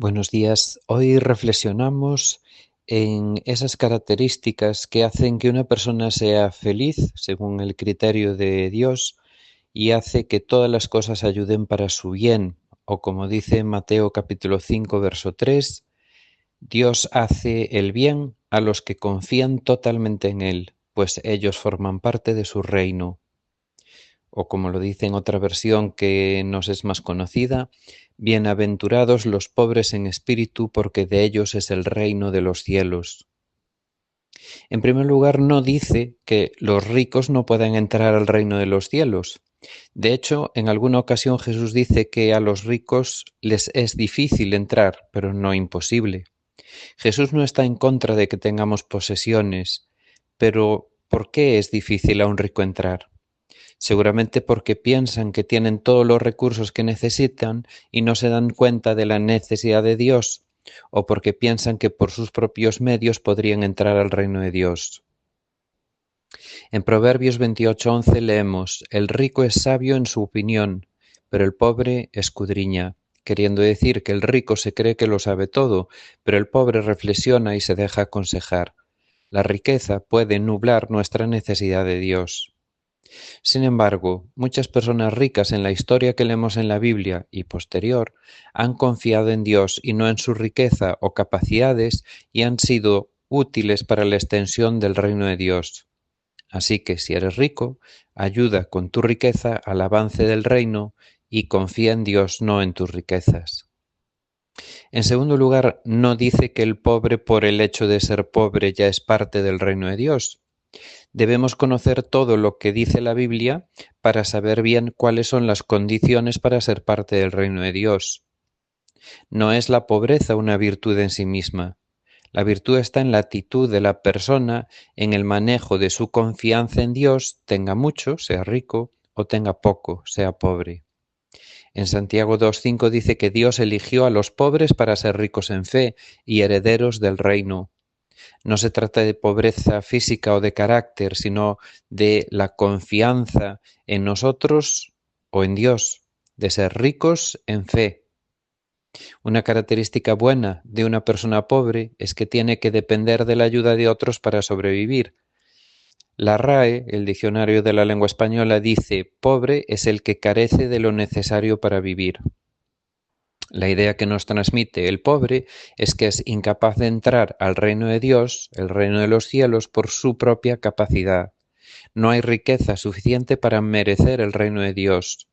Buenos días. Hoy reflexionamos en esas características que hacen que una persona sea feliz según el criterio de Dios y hace que todas las cosas ayuden para su bien. O como dice Mateo capítulo 5, verso 3, Dios hace el bien a los que confían totalmente en Él, pues ellos forman parte de su reino. O como lo dice en otra versión que nos es más conocida, bienaventurados los pobres en espíritu, porque de ellos es el reino de los cielos. En primer lugar, no dice que los ricos no puedan entrar al reino de los cielos. De hecho, en alguna ocasión Jesús dice que a los ricos les es difícil entrar, pero no imposible. Jesús no está en contra de que tengamos posesiones, pero ¿por qué es difícil a un rico entrar? Seguramente porque piensan que tienen todos los recursos que necesitan y no se dan cuenta de la necesidad de Dios, o porque piensan que por sus propios medios podrían entrar al reino de Dios. En Proverbios 28:11 leemos: el rico es sabio en su opinión, pero el pobre escudriña, queriendo decir que el rico se cree que lo sabe todo, pero el pobre reflexiona y se deja aconsejar. La riqueza puede nublar nuestra necesidad de Dios. Sin embargo, muchas personas ricas en la historia que leemos en la Biblia y posterior han confiado en Dios y no en su riqueza o capacidades y han sido útiles para la extensión del reino de Dios. Así que si eres rico, ayuda con tu riqueza al avance del reino y confía en Dios, no en tus riquezas. En segundo lugar, no dice que el pobre por el hecho de ser pobre ya es parte del reino de Dios. Debemos conocer todo lo que dice la Biblia para saber bien cuáles son las condiciones para ser parte del reino de Dios. No es la pobreza una virtud en sí misma. La virtud está en la actitud de la persona, en el manejo de su confianza en Dios, tenga mucho, sea rico, o tenga poco, sea pobre. En Santiago 2:5 dice que Dios eligió a los pobres para ser ricos en fe y herederos del reino. No se trata de pobreza física o de carácter, sino de la confianza en nosotros o en Dios, de ser ricos en fe. Una característica buena de una persona pobre es que tiene que depender de la ayuda de otros para sobrevivir. La RAE, el Diccionario de la Lengua Española, dice: pobre es el que carece de lo necesario para vivir. La idea que nos transmite el pobre es que es incapaz de entrar al reino de Dios, el reino de los cielos, por su propia capacidad. No hay riqueza suficiente para merecer el reino de Dios.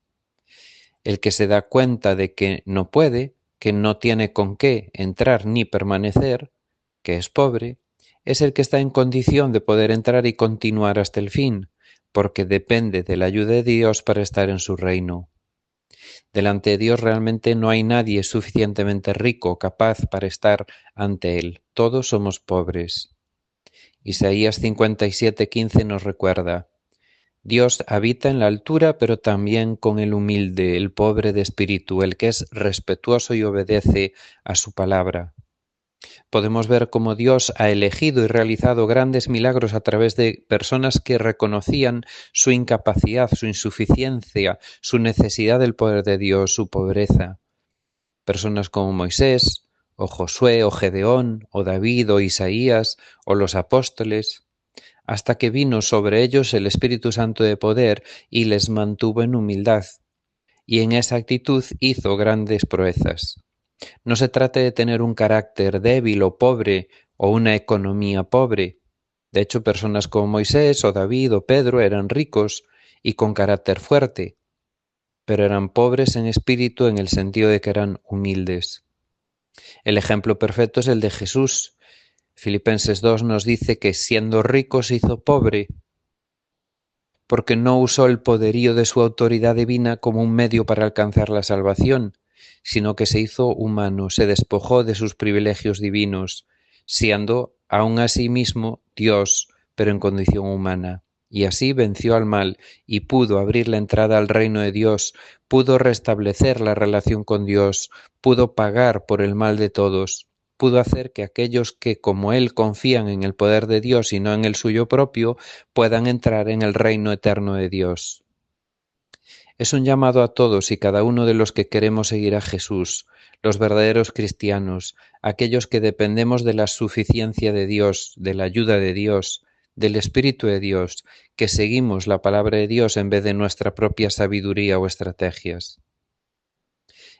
El que se da cuenta de que no puede, que no tiene con qué entrar ni permanecer, que es pobre, es el que está en condición de poder entrar y continuar hasta el fin, porque depende de la ayuda de Dios para estar en su reino. Delante de Dios realmente no hay nadie suficientemente rico o capaz para estar ante Él. Todos somos pobres. Isaías 57:15 nos recuerda: Dios habita en la altura, pero también con el humilde, el pobre de espíritu, el que es respetuoso y obedece a su palabra. Podemos ver cómo Dios ha elegido y realizado grandes milagros a través de personas que reconocían su incapacidad, su insuficiencia, su necesidad del poder de Dios, su pobreza. Personas como Moisés, o Josué, o Gedeón, o David, o Isaías, o los apóstoles, hasta que vino sobre ellos el Espíritu Santo de poder y les mantuvo en humildad, y en esa actitud hizo grandes proezas. No se trata de tener un carácter débil o pobre o una economía pobre. De hecho, personas como Moisés o David o Pedro eran ricos y con carácter fuerte, pero eran pobres en espíritu en el sentido de que eran humildes. El ejemplo perfecto es el de Jesús. Filipenses 2 nos dice que siendo rico se hizo pobre, porque no usó el poderío de su autoridad divina como un medio para alcanzar la salvación, sino que se hizo humano, se despojó de sus privilegios divinos, siendo aún a sí mismo Dios, pero en condición humana. Y así venció al mal y pudo abrir la entrada al reino de Dios, pudo restablecer la relación con Dios, pudo pagar por el mal de todos, pudo hacer que aquellos que como Él confían en el poder de Dios y no en el suyo propio, puedan entrar en el reino eterno de Dios. Es un llamado a todos y cada uno de los que queremos seguir a Jesús. Los verdaderos cristianos, aquellos que dependemos de la suficiencia de Dios, de la ayuda de Dios, del Espíritu de Dios, que seguimos la palabra de Dios en vez de nuestra propia sabiduría o estrategias.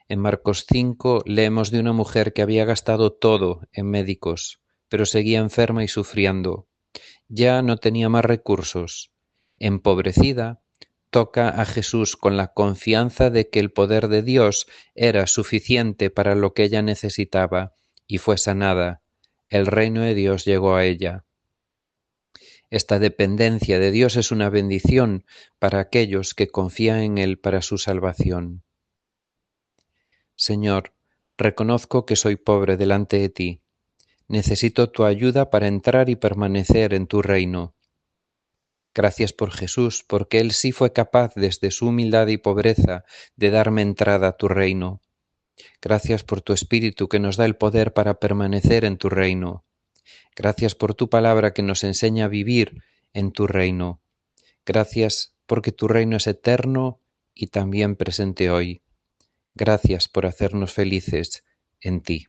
En Marcos 5 leemos de una mujer que había gastado todo en médicos, pero seguía enferma y sufriendo. Ya no tenía más recursos. Empobrecida, toca a Jesús con la confianza de que el poder de Dios era suficiente para lo que ella necesitaba, y fue sanada. El reino de Dios llegó a ella. Esta dependencia de Dios es una bendición para aquellos que confían en Él para su salvación. Señor, reconozco que soy pobre delante de ti. Necesito tu ayuda para entrar y permanecer en tu reino. Gracias por Jesús, porque Él sí fue capaz desde su humildad y pobreza de darme entrada a tu reino. Gracias por tu Espíritu que nos da el poder para permanecer en tu reino. Gracias por tu palabra que nos enseña a vivir en tu reino. Gracias porque tu reino es eterno y también presente hoy. Gracias por hacernos felices en ti.